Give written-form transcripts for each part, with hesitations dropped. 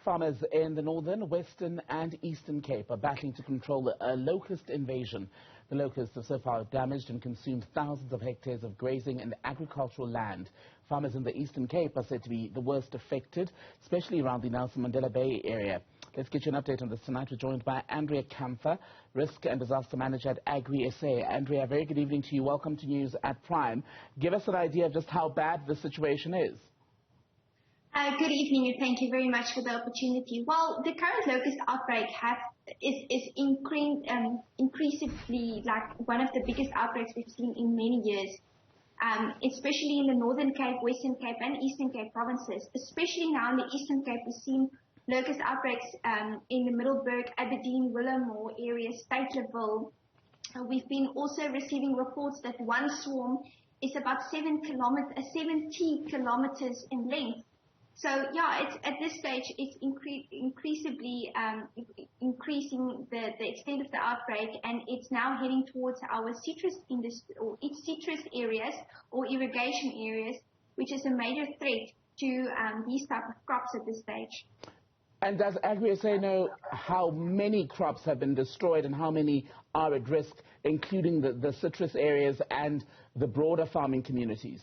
Farmers in the northern, western and eastern Cape are battling to control a locust invasion. The locusts have so far damaged and consumed thousands of hectares of grazing and agricultural land. Farmers in the Eastern Cape are said to be the worst affected, especially around the Nelson Mandela Bay area. Let's get you an update on this tonight. We're joined by Andrea Campher, Risk and Disaster Manager at Agri SA. Andrea, very good evening to you. Welcome to News at Prime. Give us an idea of just how bad the situation is. Good evening, and thank you very much for the opportunity. Well, the current locust outbreak is increasingly like one of the biggest outbreaks we've seen in many years, especially in the Northern Cape, Western Cape and Eastern Cape provinces. Especially now in the Eastern Cape, we've seen locust outbreaks in the Middelburg, Aberdeen, Willemore areas, Stateleville. We've been also receiving reports that one swarm is about 70 kilometers in length. So yeah, at this stage, it's increasingly increasing the extent of the outbreak, and it's now heading towards our citrus industry or citrus areas or irrigation areas, which is a major threat to these type of crops at this stage. And does Agri SA know how many crops have been destroyed and how many are at risk, including the citrus areas and the broader farming communities?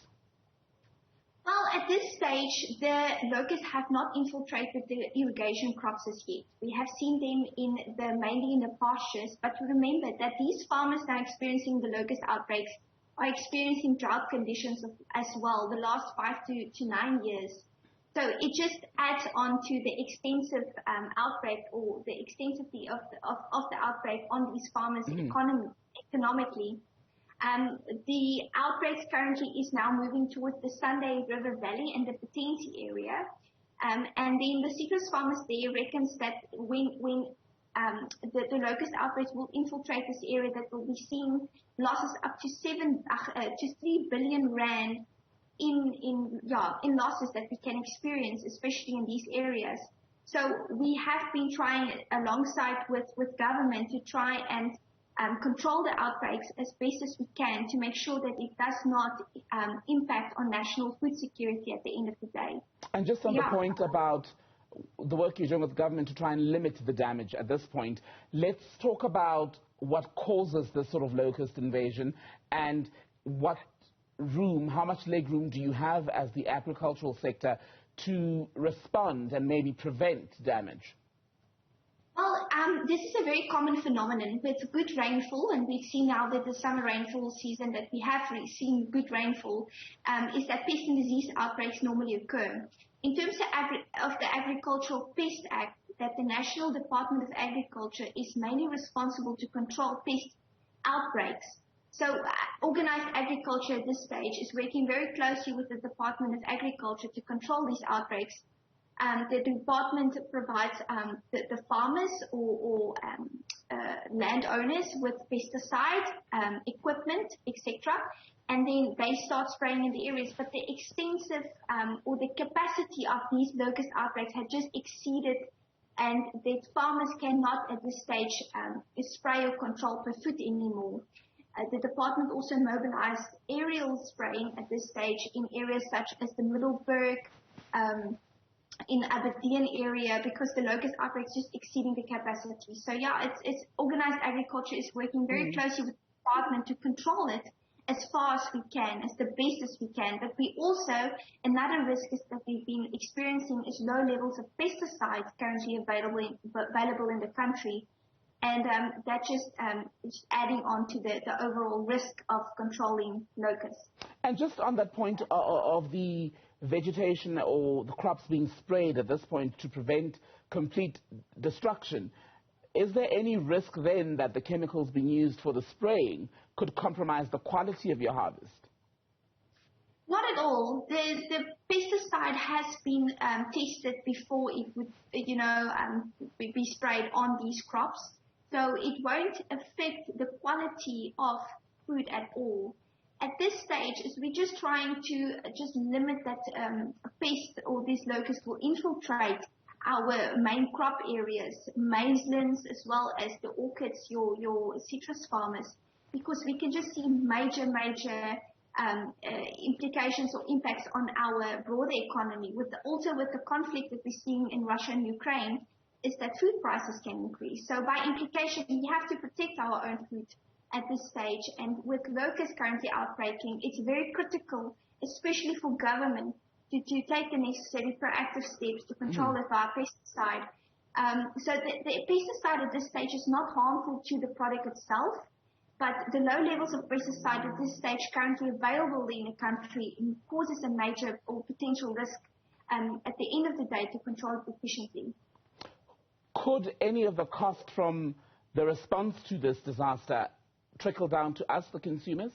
Well, at this stage, the locusts have not infiltrated the irrigation crops as yet. We have seen them mainly in the pastures, but remember that these farmers now experiencing the locust outbreaks are experiencing drought conditions as well, the last 5 to 9 years. So it just adds on to the extensive outbreak or the extensity of the outbreak on these farmers economically. The outbreaks currently is now moving towards the Sunday River Valley and the Potensi area. And then the citrus farmers there reckons that when the locust outbreaks will infiltrate this area, that will be seeing losses up to 3 billion rand in losses that we can experience, especially in these areas. So we have been trying alongside with government to try and control the outbreaks as best as we can to make sure that it does not impact on national food security at the end of the day. And just on the point about the work you're doing with government to try and limit the damage at this point, let's talk about what causes this sort of locust invasion and how much leg room do you have as the agricultural sector to respond and maybe prevent damage? Well, this is a very common phenomenon with good rainfall, and we've seen now that the summer rainfall season that we have seen good rainfall, is that pest and disease outbreaks normally occur. In terms of the Agricultural Pest Act, that the National Department of Agriculture is mainly responsible to control pest outbreaks. So organized agriculture at this stage is working very closely with the Department of Agriculture to control these outbreaks. The department provides the farmers or landowners with pesticides, equipment, etc., and then they start spraying in the areas. But the extensive or the capacity of these locust outbreaks had just exceeded, and the farmers cannot at this stage spray or control per foot anymore. The department also mobilized aerial spraying at this stage in areas such as the Middelburg, in Aberdeen area, because the locust outbreak is just exceeding the capacity. So yeah, it's organized agriculture is working very closely with the department to control it as far as we can, as the best as we can. But we also, another risk is that we've been experiencing is low levels of pesticides currently available in the country. And that just is adding on to the overall risk of controlling locusts. And just on that point of the vegetation or the crops being sprayed at this point to prevent complete destruction, is there any risk then that the chemicals being used for the spraying could compromise the quality of your harvest? Not at all. The pesticide has been tested before it would, be sprayed on these crops. So it won't affect the quality of food at all. At this stage, we're just trying to just limit that pest or these locusts will infiltrate our main crop areas, maizelands, as well as the orchids, your citrus farmers, because we can just see major implications or impacts on our broader economy. Also with the conflict that we're seeing in Russia and Ukraine, is that food prices can increase. So by implication, we have to protect our own food at this stage. And with locusts currently outbreaking, it's very critical, especially for government, to take the necessary proactive steps to control it via pesticide. So the pesticide at this stage is not harmful to the product itself, but the low levels of pesticide at this stage currently available in the country causes a major or potential risk at the end of the day to control it efficiently. Could any of the cost from the response to this disaster trickle down to us, the consumers?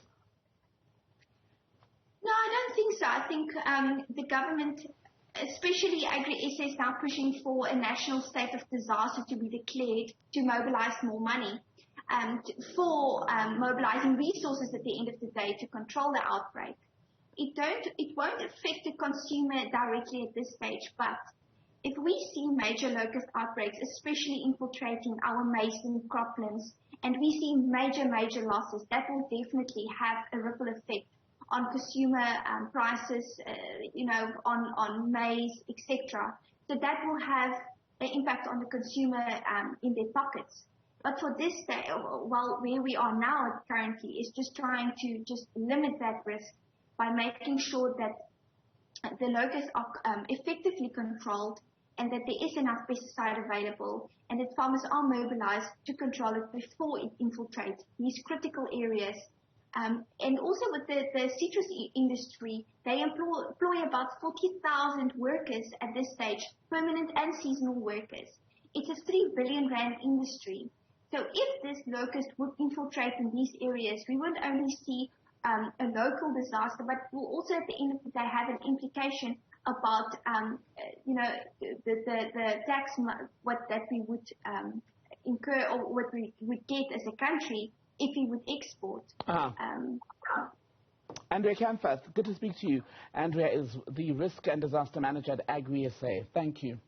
No, I don't think so. I think the government, especially Agri SA, is now pushing for a national state of disaster to be declared to mobilize more money for mobilizing resources at the end of the day to control the outbreak. It won't affect the consumer directly at this stage, but if we see major locust outbreaks, especially infiltrating our maize and croplands, and we see major losses, that will definitely have a ripple effect on consumer prices, on maize, etc. So that will have an impact on the consumer in their pockets. But for this day, well, where we are now currently is just trying to just limit that risk by making sure that the locusts are effectively controlled and that there is enough pesticide available and that farmers are mobilized to control it before it infiltrates these critical areas. And also with the citrus industry, they employ about 40,000 workers at this stage, permanent and seasonal workers. It's a 3 billion rand industry. So if this locust would infiltrate in these areas, we won't only see a local disaster, but will also at the end of the day have an implication about, the tax that we would incur or what we would get as a country if we would export. Andrea Campher, good to speak to you. Andrea is the Risk and Disaster Manager at Agri SA. Thank you.